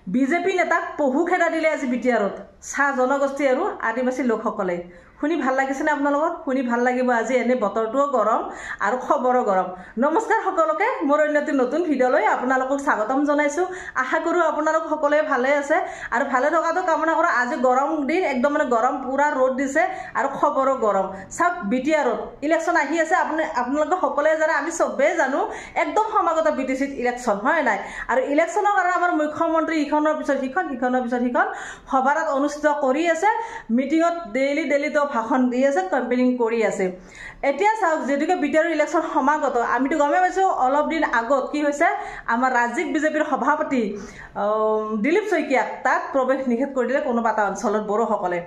BJP নেতাক পহু খেদা দিলে আজি বিটিআৰত চাহ জনগোষ্ঠী আৰু আদিবাসী লোকসকলে শুনি ভাল লাগিছে না আপোনালোকৰ শুনি ভাল লাগিব আজি এনে বতৰটোও গৰম আৰু খবৰো গৰম নমস্কাৰ সকলোকে মোৰ অন্যটি নতুন ভিডিঅ'লৈ আপোনালোকক স্বাগতম জনাইছো আশা কৰো আপোনালোক সকলোৱে ভালে আছে আৰু ভালে থকাটো কামনা কৰা আজি গৰম দিন একদম মানে গৰম পুৰা ৰ'দ দিছে আৰু খবৰো গৰম চাওক বিটিআৰত ইলেকশ্যন আহি আছে আপোনালোক সকলোৱে জানে আমি সবে জানো একদম সমাগত বিটিচিত ইলেকশ্যন হয় নাই আৰু ইলেকশ্যনৰ কাৰণে আমাৰ মুখ্যমন্ত্ৰী ইখনৰ পিছত সিখন সভাত অনুষ্ঠিত কৰি আছে মিটিঙত ডেইলি তো ভাষণ দি আছে কেম্পেইনিং কৰি আছে এতিয়া চাওক যেদিকে বিটিআৰ ইলেকশ্যন সমাগত আমিতো গমে পাইছো অলপ দিন আগত কি হৈছে আমাৰ ৰাজ্যিক বিজেপিৰ সভাপতি দিলীপ শইকীয়াক তাত প্ৰৱেশ নিষেধ কৰি দিলে কোনোবা এটা অঞ্চলত বড়োসকলে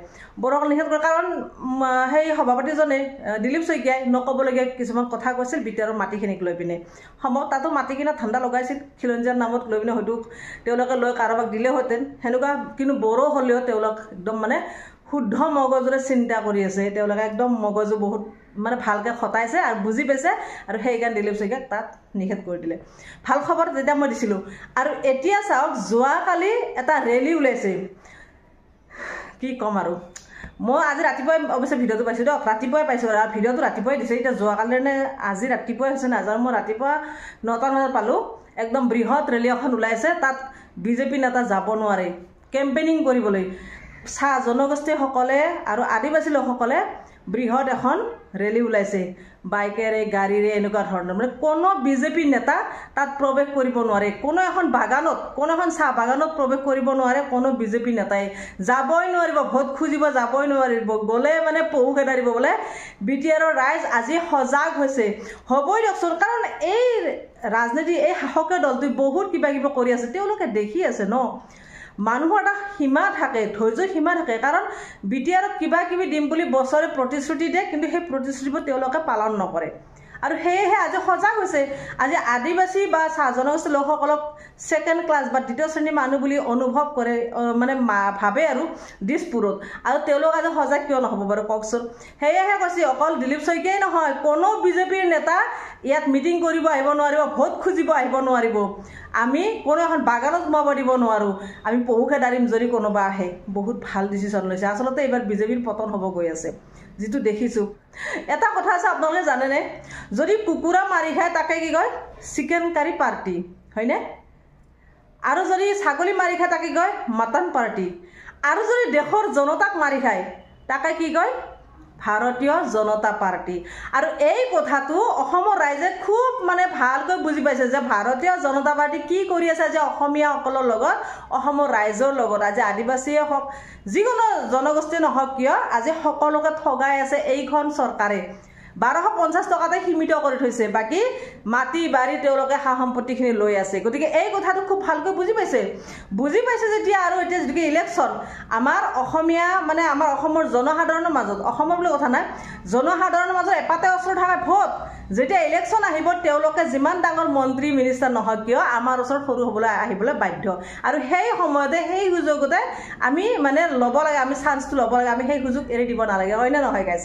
নিষেধ কৰে কাৰণ সেই সভাপতিজনে দিলীপ শইকীয়াই নকবলগীয়া কিছুমান কথা কৈছিল বিটিআৰৰ মাটিখিনিক লৈ পিনে তাতো মাটি কিনা ঠাণ্ডা লগাইছিল খিলঞ্জীয়াৰ নামত লৈ পিনে হয়তো তেওঁলোকে লৈ কাৰোবাক দিলেহেঁতেন সেনেকুৱা কিন্তু বড়ো হ'লেও তেওঁলোক একদম মানে শুদ্ধ মগজুৰে চিন্তা কৰি আছে তেওঁলোকে একদম মগজু বহুত মানে ভালকৈ খটাইছে আৰু বুজি পাইছে আৰু সেইকাৰণে দিলীপ শইকীয়াক তাত নিষেধ কৰি দিলে ভাল খবৰ যেতিয়া মই দিছিলোঁ আৰু এতিয়া চাওক যোৱাকালি এটা ৰেলী ওলাইছে কি ক'ম আৰু মই আজি ৰাতিপুৱাই অৱশ্যে ভিডিঅ'টো পাইছোঁ দিয়ক ৰাতিপুৱাই পাইছোঁ আৰু ভিডিঅ'টো ৰাতিপুৱাই দিছে এতিয়া যোৱাকালি নে আজি ৰাতিপুৱাই হৈছে নাজানো মই ৰাতিপুৱা 9টা বজাত পালোঁ একদম বৃহৎ ৰেলী এখন ওলাইছে তাত বিজেপি নেতা যাব নোৱাৰে কেম্পেইনিং কৰিবলৈ চাহ জনগোষ্ঠীসকলে আৰু আদিবাসী লোকসকলে বৃহৎ এখন ৰেলী ওলাইছে বাইকেৰে গাড়ীৰে এনেকুৱা ধৰণৰ মানে কোনো বিজেপি নেতা তাত প্ৰৱেশ কৰিব নোৱাৰে কোনো এখন বাগানত কোনো এখন চাহ বাগানত প্ৰৱেশ কৰিব নোৱাৰে কোনো বিজেপি নেতাই যাবই নোৱাৰিব ভোট খুজিব যাবই নোৱাৰিব গ'লে মানে পহু খেদা দিব বোলে বিটিআৰৰ ৰাইজ আজি সজাগ হৈছে হ'বই দিয়কচোন কাৰণ এই ৰাজনীতি এই শাসকৰ দলটোৱে বহুত কিবা কিবা কৰি আছে তেওঁলোকে দেখি আছে ন মানুহৰ এটা সীমা থাকে ধৈৰ্যৰ সীমা থাকে কাৰণ বিটিআৰক কিবা কিবি দিম বুলি বছৰে প্ৰতিশ্ৰুতি দিয়ে কিন্তু সেই প্ৰতিশ্ৰুতিবোৰ তেওঁলোকে পালন নকৰে আৰু সেয়েহে আজি সজাগ হৈছে আজি আদিবাসী বা চাহ জনগোষ্ঠী লোকসকলক ছেকেণ্ড ক্লাছ বা দ্বিতীয় শ্ৰেণীৰ মানুহ বুলি অনুভৱ কৰে মানে ভাবে আৰু দিছপুৰত আৰু তেওঁলোক আজি সজাগ কিয় নহ'ব বাৰু কওকচোন সেয়েহে কৈছে অকল দিলীপ শইকীয়াই নহয় কোনো বিজেপিৰ নেতা ইয়াত মিটিং কৰিব আহিব নোৱাৰিব ভোট খুজিব আহিব নোৱাৰিব আমি কোনো এখন বাগানত সোমাব দিব নোৱাৰোঁ আমি পহু খেদা দিম যদি কোনোবা আহে বহুত ভাল ডিচিশ্যন লৈছে আচলতে এইবাৰ বিজেপিৰ পতন হ'ব গৈ আছে যিটো দেখিছোঁ এটা কথা আছে আপোনালোকে জানেনে যদি কুকুৰা মাৰি খায় তাকে কি কয় চিকেন কাৰী পাৰ্টি হয়নে আৰু যদি ছাগলী মাৰি খায় তাকে কয় মটন পাৰ্টি আৰু যদি দেশৰ জনতাক মাৰি খায় তাকে কি কয় ভাৰতীয় জনতা পাৰ্টি আৰু এই কথাটো অসমৰ ৰাইজে খুব মানে ভালকৈ বুজি পাইছে যে ভাৰতীয় জনতা পাৰ্টি কি কৰি আছে যে অসমীয়াসকলৰ লগত অসমৰ ৰাইজৰ লগত আজি আদিবাসীয়ে হওক যিকোনো জনগোষ্ঠী নহওক কিয় আজি সকলোকে ঠগাই আছে এইখন চৰকাৰে 1250 টকাতে সীমিত কৰি থৈছে বাকী মাটি বাৰী তেওঁলোকে সা সম্পত্তিখিনি লৈ আছে গতিকে এই কথাটো খুব ভালকৈ বুজি পাইছে যেতিয়া আৰু এতিয়া যদি ইলেকশ্যন আমাৰ অসমীয়া মানে আমাৰ অসমৰ জনসাধাৰণৰ মাজত অসমৰ বুলি কথা নাই জনসাধাৰণৰ মাজত এপাতে অস্ত্ৰ থকা ভোট যেতিয়া ইলেকশ্যন আহিব তেওঁলোকে যিমান ডাঙৰ মন্ত্ৰী মিনিষ্টাৰ নহওক কিয় আমাৰ ওচৰত সৰু হ'বলৈ আহিবলৈ বাধ্য আৰু সেই সময়তে সেই সুযোগতে আমি মানে ল'ব লাগে আমি চান্সটো ল'ব লাগে আমি সেই সুযোগ এৰি দিব নালাগে হয়নে নহয় গাইজ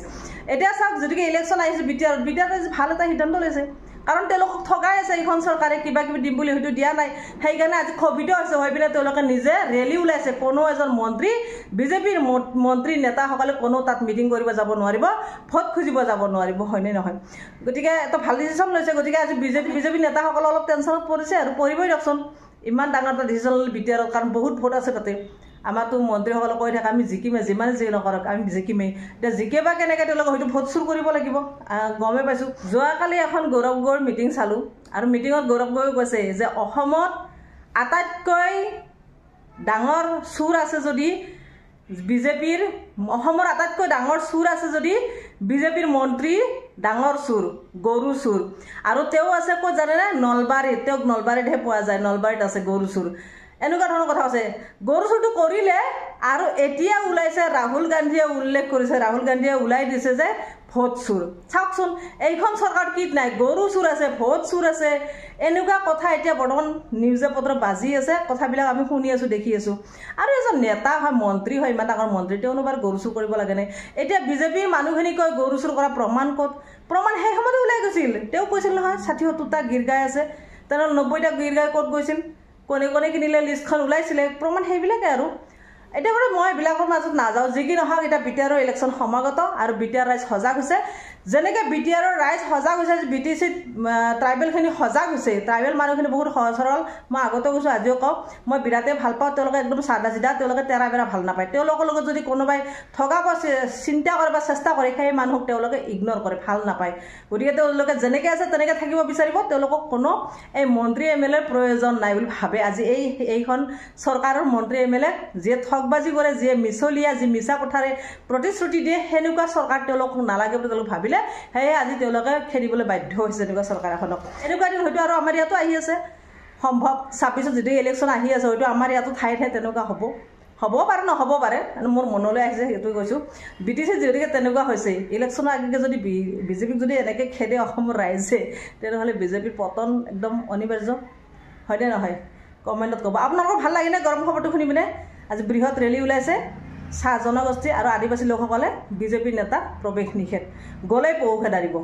এতিয়া চাওক যদিকে ইলেকশ্যন আহিছে বিটিআৰ ভাল এটা সিদ্ধান্ত লৈছে কাৰণ তেওঁলোকক ঠগাই আছে এইখন চৰকাৰে কিবা কিবি দিম বুলি হয়তো দিয়া নাই সেইকাৰণে আজি ক্ষোভিত হৈছে হৈ পিনে তেওঁলোকে নিজে ৰেলী ওলাইছে কোনো এজন মন্ত্ৰী বিজেপিৰ মন্ত্ৰী নেতাসকলে কোনো তাত মিটিং কৰিব যাব নোৱাৰিব ভোট খুজিব যাব নোৱাৰিব হয়নে নহয় গতিকে এটা ভাল ডিচিশ্যন লৈছে গতিকে আজি বিজেপি নেতাসকলে অলপ টেনশ্যনত পৰিছে আৰু পৰিবই দিয়কচোন ইমান ডাঙৰ এটা ডিচিশ্যন ল'লে বিটিআৰৰ কাৰণ বহুত ভোট আছে তাতে আমাৰতো মন্ত্ৰীসকলে কৈ থাকে আমি জিকিমেই যিমানে যি নকৰক আমি জিকিমেই এতিয়া জিকে বা কেনেকৈ তেওঁলোকে হয়তো ভোট চুৰ কৰিব লাগিব গমে পাইছোঁ যোৱাকালি এখন গৌৰৱ গগৈৰ মিটিং চালোঁ আৰু মিটিঙত গৌৰৱ গগৈ কৈছে যে অসমত আটাইতকৈ ডাঙৰ চুৰ আছে যদি বিজেপিৰ অসমৰ আটাইতকৈ ডাঙৰ চুৰ আছে যদি বিজেপিৰ মন্ত্ৰী ডাঙৰ চুৰ গৰু চুৰ আৰু তেওঁ আছে ক'ত জানেনে নলবাৰীত তেওঁক নলবাৰীতহে পোৱা যায় নলবাৰীত আছে গৰু চুৰ এনেকুৱা ধৰণৰ কথা আছে গৰু চুৰটো কৰিলে আৰু এতিয়া ওলাইছে ৰাহুল গান্ধীয়ে উল্লেখ কৰিছে ৰাহুল গান্ধীয়ে ওলাই দিছে যে ভোট চুৰ চাওকচোন এইখন চৰকাৰ কি নাই গৰু চুৰ আছে ভোট চুৰ আছে এনেকুৱা কথা এতিয়া বৰ্তমান নিউজে পত্ৰ বাজি আছে কথাবিলাক আমি শুনি আছোঁ দেখি আছোঁ আৰু এজন নেতা হয় মন্ত্ৰী হয় ইমান ডাঙৰ মন্ত্ৰী তেওঁনো বাৰ গৰু চুৰ কৰিব লাগেনে এতিয়া বিজেপিৰ মানুহখিনি কয় গৰু চুৰ কৰা প্ৰমাণ ক'ত প্ৰমাণ সেই সময়তে ওলাই গৈছিল তেওঁ কৈছিল নহয় 60-70টা গীৰ গাই আছে তেনেহ'লে 90টা গীৰ গাই ক'ত গৈছিল কোনে কোনে কিনিলে লিষ্টখন ওলাইছিলে প্ৰমাণ সেইবিলাকে আৰু এতিয়া বাৰু মই এইবিলাকৰ মাজত নাযাওঁ যি কি নহওক এতিয়া BTR ইলেকশ্যন সমাগত আৰু BTR ৰাইজ সজাগ হৈছে যেনেকৈ BTR ৰাইজ সজাগ হৈছে BTCত ট্ৰাইবেলখিনি সজাগ হৈছে ট্ৰাইবেল মানুহখিনি বহুত সহজ সৰল মই আগতে কৈছোঁ আজিও কওঁ মই বিৰাটেই ভাল পাওঁ তেওঁলোকে একদম চাদা চিধা তেওঁলোকে তেৰা বেৰা ভাল নাপায় তেওঁলোকৰ লগত যদি কোনোবাই ঠগাব চিন্তা কৰে বা চেষ্টা কৰে সেই মানুহক তেওঁলোকে ইগন'ৰ কৰে ভাল নাপায় গতিকে তেওঁলোকে যেনেকৈ আছে তেনেকৈ থাকিব বিচাৰিব তেওঁলোকক কোনো এই মন্ত্ৰী MLA প্ৰয়োজন নাই বুলি ভাবে আজি এইখন চৰকাৰৰ মন্ত্ৰী MLA যিয়ে ঠগবাজি কৰে যিয়ে মিছলীয়া যি মিছা কথাৰে প্ৰতিশ্ৰুতি দিয়ে সেনেকুৱা চৰকাৰ তেওঁলোকক নালাগে বুলি তেওঁলোকে ভাবিলে সেয়ে আজি তেওঁলোকে খেদিবলৈ বাধ্য হৈছে এনেকুৱা চৰকাৰ এখনক এনেকুৱা দিন হয়তো আৰু আমাৰ ইয়াতো আহি আছে সম্ভৱ 26ত যদি ইলেকশ্যন আহি আছে হয়তো আমাৰ ইয়াতো ঠায়ে ঠায়ে তেনেকুৱা হ'ব পাৰে নহ'ব পাৰে মোৰ মনলৈ আহিছে সেইটোৱে কৈছোঁ BTC যিহেতুকে তেনেকুৱা হৈছে ইলেকশ্যনৰ আগেয়ে যদি বিজেপিক যদি এনেকৈ খেদে অসমৰ ৰাইজে তেনেহ'লে বিজেপিৰ পতন একদম অনিবাৰ্য হয়নে নহয় কমেণ্টত ক'ব আপোনালোকৰ ভাল লাগেনে গৰম খবৰটো শুনি পিনে আজি বৃহৎ ৰেলী ওলাইছে চাহ জনগোষ্ঠী আৰু আদিবাসী লোকসকলে বিজেপিৰ নেতা প্ৰৱেশ নিষেধ গ'লেই পহু খেদাৰিব